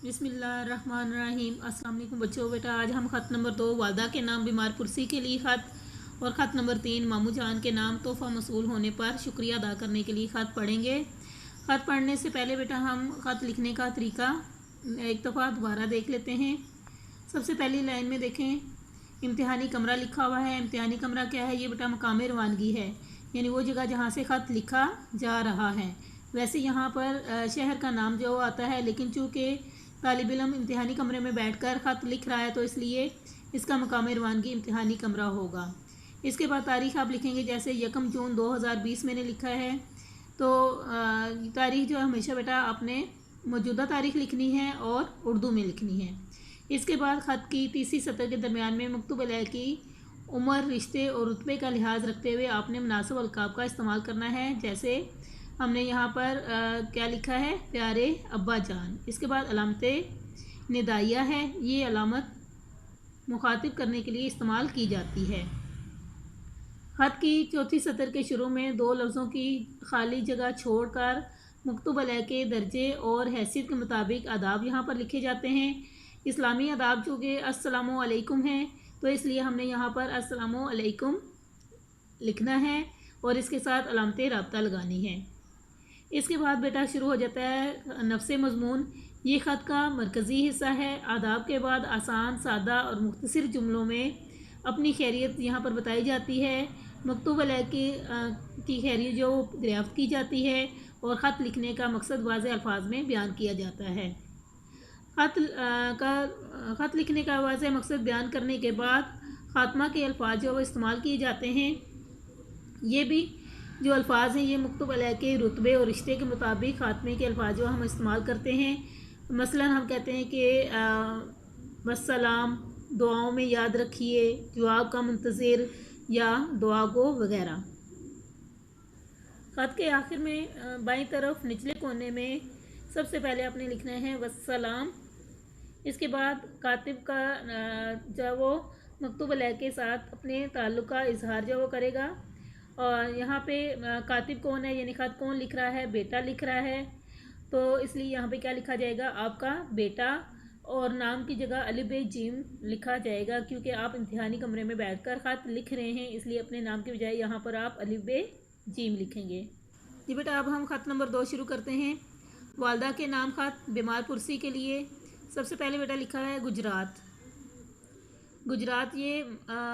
बिस्मिल्लाहिर्रहमानिर्रहीम। अस्सलाम वालेकुम बच्चों। बेटा आज हम ख़त नंबर 2 वालदा के नाम बीमार पुरसी के लिए ख़त और ख़त नंबर 3 मामू जान के नाम तोहफ़ा मसूल होने पर शुक्रिया अदा करने के लिए ख़त पढ़ेंगे। ख़त पढ़ने से पहले बेटा हम ख़त लिखने का तरीका एक दफ़ा दोबारा देख लेते हैं। सबसे पहली लाइन में देखें, इम्तिहानी कमरा लिखा हुआ है। इम्तिहानी कमरा क्या है? ये बेटा मकाम रवानगी है, यानी वो जगह जहाँ से ख़त लिखा जा रहा है। वैसे यहाँ पर शहर का नाम जो आता है, लेकिन चूँकि तालिब इल्म इम्तिहानी कमरे में बैठकर ख़त लिख रहा है तो इसलिए इसका मकाम रवानगी इम्तिहानी कमरा होगा। इसके बाद तारीख़ आप लिखेंगे, जैसे 1 जून 2020 मैंने लिखा है तो तारीख़ जो है हमेशा बेटा आपने मौजूदा तारीख़ लिखनी है और उर्दू में लिखनी है। इसके बाद ख़त की तीसरी सतह के दरमियान में मकतूब अलैह की उम्र, रिश्ते और रुतबे का लिहाज रखते हुए आपने मुनासिब अलक़ाब का इस्तेमाल करना है। जैसे हमने यहाँ पर क्या लिखा है, प्यारे अब्बा जान। इसके बाद अलामत निदाइया है, ये अलामत मुखातिब करने के लिए इस्तेमाल की जाती है। ख़त की चौथी सतर के शुरू में 2 लफ्ज़ों की खाली जगह छोड़कर मकतूब अलैह के दर्जे और हैसियत के मुताबिक आदाब यहाँ पर लिखे जाते हैं। इस्लामी आदाब चूँकि अस्सलामु अलैकुम है तो इसलिए हमने यहाँ पर अस्सलामु अलैकुम लिखना है और इसके साथ अलामत राब्ता लगानी है। इसके बाद बेटा शुरू हो जाता है नफ्से मज़मून। ये ख़त का मरकज़ी हिस्सा है। आदाब के बाद आसान, सादा और मुख्तसर जुमलों में अपनी खैरियत यहाँ पर बताई जाती है। मकतूब अलैह की खैरियत जो दरियाफ़्त की जाती है और ख़त लिखने का मकसद वाज़े अल्फाज में बयान किया जाता है। ख़त लिखने का वाज़े मकसद बयान करने के बाद ख़ात्मा के अल्फाज जो इस्तेमाल किए जाते हैं, ये भी जो अल्फाज हैं ये मकतूब अलैह के रुतबे और रिश्ते के मुताबिक ख़ात्मे के अल्फाज जो हम इस्तेमाल करते हैं। मसलन हम कहते हैं कि वस्सलाम, दुआओं में याद रखिए, जवाब का मुंतज़िर या दुआ गो वगैरह। ख़त के आखिर में बाईं तरफ निचले कोने में सबसे पहले आपने लिखना है वस्सलाम। इसके बाद कातिब का जब वो मकतूब अलैह के साथ अपने ताल्लुक़ का इजहार जो वो करेगा। और यहाँ पे कातिब कौन है, यानी ख़त कौन लिख रहा है? बेटा लिख रहा है, तो इसलिए यहाँ पे क्या लिखा जाएगा? आपका बेटा, और नाम की जगह अलिफ बे जीम लिखा जाएगा क्योंकि आप इम्तिहानी कमरे में बैठकर ख़त लिख रहे हैं, इसलिए अपने नाम के बजाय यहाँ पर आप अलिफ बे जीम लिखेंगे। जी बेटा अब हम ख़त नंबर 2 शुरू करते हैं। वालदा के नाम ख़त बीमार पुरसी के लिए सबसे पहले बेटा लिखा है गुजरात। गुजरात ये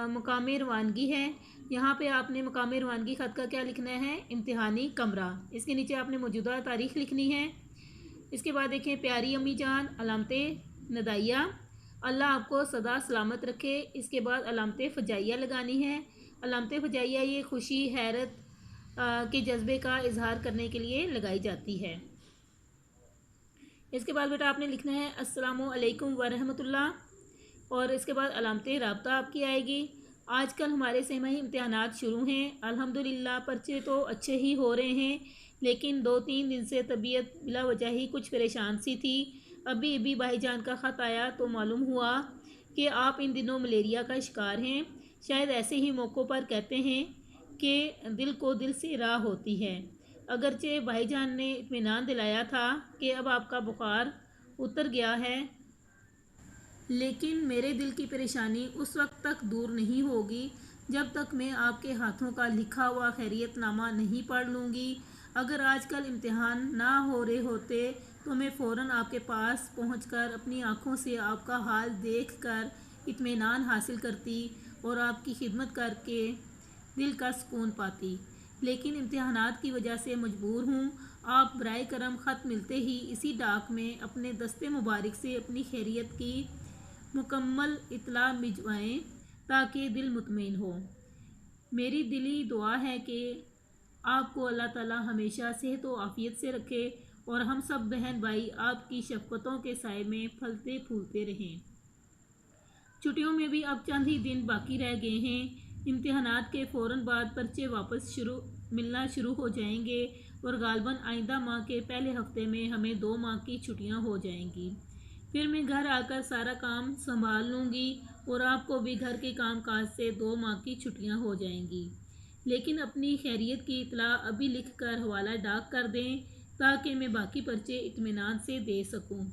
मकाम रवानगी है। यहाँ पे आपने मकाम रवानगी ख़त का क्या लिखना है? इम्तिहानी कमरा। इसके नीचे आपने मौजूदा तारीख़ लिखनी है। इसके बाद देखें, प्यारी अम्मी जान, अलामत नदाइया, अल्लाह आपको सदा सलामत रखे। इसके बाद अलामत फ़जाइया लगानी है। अलामत फ़जाइया ये खुशी, हैरत के जज्बे का इजहार करने के लिए लगाई जाती है। इसके बाद बेटा आपने लिखना है अस्सलामु अलैकुम व रहमतुल्लाह, और इसके बाद अलामत राब्ता आपकी आएगी। आजकल हमारे सेमाही इम्तिहानात शुरू हैं। अल्हम्दुलिल्लाह पर्चे तो अच्छे ही हो रहे हैं, लेकिन 2-3 दिन से तबीयत बिला वजह ही कुछ परेशान सी थी। अभी भाईजान का ख़त आया तो मालूम हुआ कि आप इन दिनों मलेरिया का शिकार हैं। शायद ऐसे ही मौक़ों पर कहते हैं कि दिल को दिल से राह होती है। अगरचे भाईजान ने इत्मीनान दिलाया था कि अब आपका बुखार उतर गया है, लेकिन मेरे दिल की परेशानी उस वक्त तक दूर नहीं होगी जब तक मैं आपके हाथों का लिखा हुआ खैरियतनामा नहीं पढ़ लूँगी। अगर आजकल इम्तिहान ना हो रहे होते तो मैं फ़ौरन आपके पास पहुंचकर अपनी आँखों से आपका हाल देखकर इत्मीनान हासिल करती और आपकी खिदमत करके दिल का सुकून पाती, लेकिन इम्तिहानात की वजह से मजबूर हूँ। आप बराए करम ख़त मिलते ही इसी डाक में अपने दस्ते मुबारक से अपनी खैरियत की मुकम्मल इत्तला भिजवाएँ ताकि दिल मुतमईन हो। मेरी दिली दुआ है कि आपको अल्लाह ताला हमेशा सेहत व आफ़ियत से रखे और हम सब बहन भाई आपकी शफ़क़तों के साए में फलते फूलते रहें। छुट्टियों में भी अब चंद ही दिन बाकी रह गए हैं। इम्तिहानात के फ़ौरन बाद पर्चे वापस मिलना शुरू हो जाएंगे और गालबन आइंदा माह के पहले हफ्ते में हमें 2 माह की छुट्टियां हो जाएंगी। फिर मैं घर आकर सारा काम संभाल लूँगी और आपको भी घर के काम काज से 2 माह की छुट्टियां हो जाएंगी। लेकिन अपनी खैरियत की इतला अभी लिख कर हवाला डाक कर दें ताकि मैं बाकी पर्चे इत्मीनान से दे सकूं।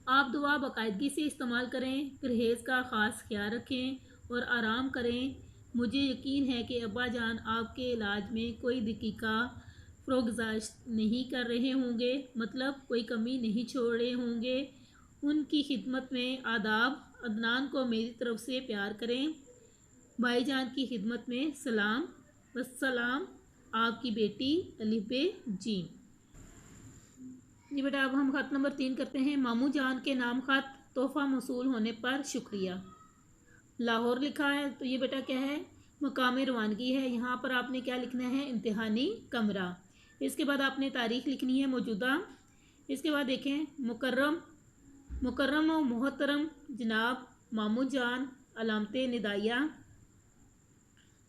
आप दुआ बाकायदगी से इस्तेमाल करें, परहेज़ का ख़ास ख्याल रखें और आराम करें। मुझे यकीन है कि अब्बा जान आपके इलाज में कोई दकीका फ़रोगज़ाश नहीं कर रहे होंगे, मतलब कोई कमी नहीं छोड़ रहे होंगे। उनकी खिदमत में आदाब। अदनान को मेरी तरफ से प्यार करें। भाईजान की खिदमत में सलाम। वस्सलाम। आपकी बेटी अलिफ जीम। जी बेटा, अब हम ख़त नंबर 3 करते हैं। मामू जान के नाम ख़त, तोहफ़ा मौसूल होने पर शुक्रिया। लाहौर लिखा है, तो ये बेटा क्या है, मकाम रवानगी है। यहाँ पर आपने क्या लिखना है, इम्तिहानी कमरा। इसके बाद आपने तारीख़ लिखनी है, मौजूदा। इसके बाद देखें, मुकर्रम मुकर्रम व मोहतरम जनाब मामू जान, अलामत निदाया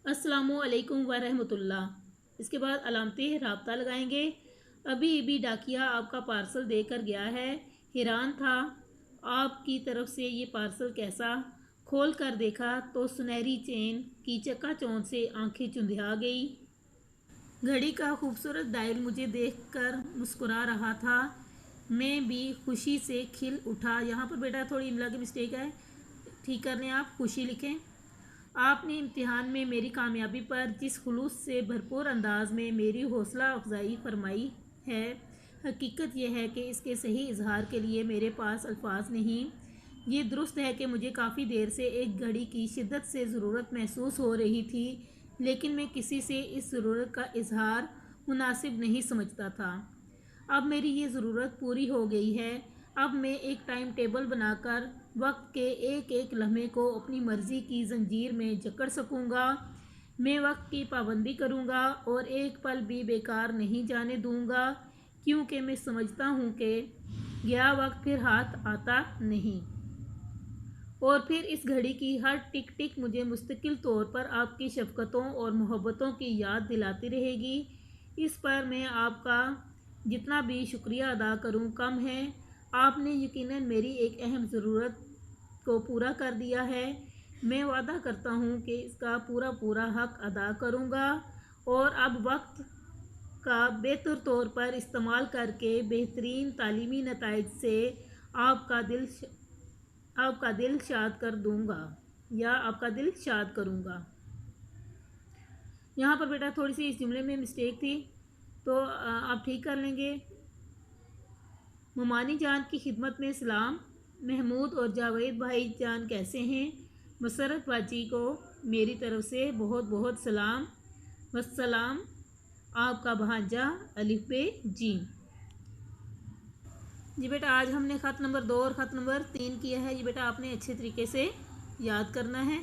अस्सलामु अलैकुम व रहमतुल्लाह। इसके बाद अलामत राब्ता लगाएंगे। अभी अभी डाकिया आपका पार्सल देकर गया है, हैरान था आपकी तरफ से ये पार्सल कैसा। खोल कर देखा तो सुनहरी चेन की चकाचौंध से आंखें चुंधिया गई। घड़ी का खूबसूरत डायल मुझे देखकर मुस्कुरा रहा था। मैं भी खुशी से खिल उठा। यहाँ पर बेटा थोड़ी इमला की मिस्टेक है, ठीक कर लें, आप खुशी लिखें। आपने इम्तिहान में मेरी कामयाबी पर जिस खुलूस से भरपूर अंदाज में मेरी हौसला अफजाई फरमाई है, हकीकत यह है कि इसके सही इजहार के लिए मेरे पास अल्फाज नहीं। ये दुरुस्त है कि मुझे काफ़ी देर से एक घड़ी की शिद्दत से ज़रूरत महसूस हो रही थी, लेकिन मैं किसी से इस ज़रूरत का इजहार मुनासिब नहीं समझता था। अब मेरी ये ज़रूरत पूरी हो गई है। अब मैं एक टाइम टेबल बनाकर वक्त के एक एक लम्हे को अपनी मर्ज़ी की जंजीर में जकड़ सकूँगा। मैं वक्त की पाबंदी करूँगा और एक पल भी बेकार नहीं जाने दूँगा, क्योंकि मैं समझता हूँ कि गया वक्त फिर हाथ आता नहीं। और फिर इस घड़ी की हर टिक टिक मुझे मुस्तकिल तौर पर आपकी शफ़क़तों और मोहब्बतों की याद दिलाती रहेगी। इस पर मैं आपका जितना भी शुक्रिया अदा करूं कम है। आपने यकीनन मेरी एक अहम ज़रूरत को पूरा कर दिया है। मैं वादा करता हूं कि इसका पूरा पूरा हक़ अदा करूंगा और अब वक्त का बेहतर तौर पर इस्तेमाल करके बेहतरीन तालीमी नताइज से आपका दिल शाद कर दूंगा या आपका दिल शाद करूंगा। यहाँ पर बेटा थोड़ी सी इस जुमले में मिस्टेक थी, तो आप ठीक कर लेंगे। ममानी जान की खिदमत में सलाम। महमूद और जावेद भाई जान कैसे हैं। मसरत बाजी को मेरी तरफ से बहुत बहुत सलाम। वस्सलाम। आपका भांजा अलिफ जीम। जी बेटा, आज हमने ख़त नंबर 2 और ख़त नंबर 3 किया है। ये बेटा आपने अच्छे तरीके से याद करना है।